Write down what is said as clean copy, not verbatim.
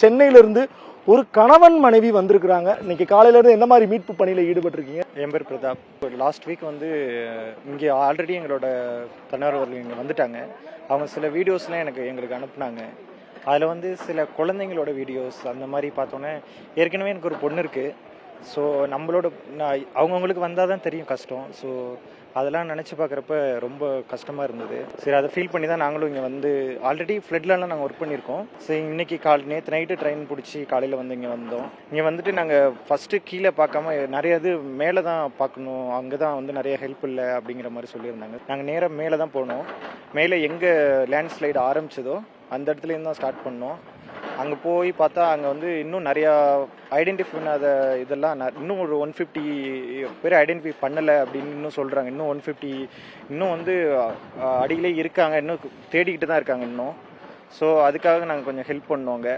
சென்னையிலிருந்து ஒரு கணவன் மனைவி வந்திருக்கிறாங்க. இன்னைக்கு காலையில இருந்து என்ன மாதிரி மீட்பு பணியில ஈடுபட்டிருக்கீங்க? என் பேர் பிரதாப். லாஸ்ட் வீக் வந்து இங்கே ஆல்ரெடி எங்களோட தன்னார்வர்கள் இங்கே வந்துட்டாங்க. அவங்க சில வீடியோஸ்லாம் எங்களுக்கு அனுப்புனாங்க. அதில் வந்து சில குழந்தைங்களோட வீடியோஸ் அந்த மாதிரி பார்த்தோன்னே, ஏற்கனவே எனக்கு ஒரு பொண்ணு இருக்குது. ஸோ நம்மளோட அவங்கவுங்களுக்கு வந்தால் தான் தெரியும் கஷ்டம். ஸோ அதெல்லாம் நினச்சி பார்க்குறப்ப ரொம்ப கஷ்டமாக இருந்தது. சரி, அதை ஃபீல் பண்ணி தான் நாங்களும் இங்கே வந்து ஆல்ரெடி ஃப்ளட்லலாம் நாங்கள் ஒர்க் பண்ணியிருக்கோம். சரி, இன்னைக்கு நேற்று நைட்டு ட்ரெயின் பிடிச்சி காலையில் வந்து இங்கே வந்தோம். இங்கே வந்துட்டு நாங்கள் ஃபஸ்ட்டு கீழே பார்க்காம நிறைய இது மேலே தான் பார்க்கணும், அங்கே தான் வந்து நிறைய ஹெல்ப் இல்லை அப்படிங்கிற மாதிரி சொல்லியிருந்தாங்க. நாங்கள் நேராக மேலே தான் போனோம். மேலே எங்கே லேண்ட்ஸ்லைடு ஆரம்பிச்சதோ அந்த இடத்துலேருந்து தான் ஸ்டார்ட் பண்ணோம். அங்கே போய் பார்த்தா அங்கே வந்து இன்னும் நிறையா ஐடென்டிஃபை பண்ணாத இதெல்லாம் இன்னும் ஒரு 150 பேர் ஐடென்டிஃபை பண்ணலை அப்படின்னு இன்னும் சொல்கிறாங்க. இன்னும் 150 இன்னும் வந்து அடியிலே இருக்காங்க, இன்னும் தேடிக்கிட்டு தான் இருக்காங்க இன்னும். ஸோ அதுக்காக நாங்கள் கொஞ்சம் ஹெல்ப் பண்ணோங்க.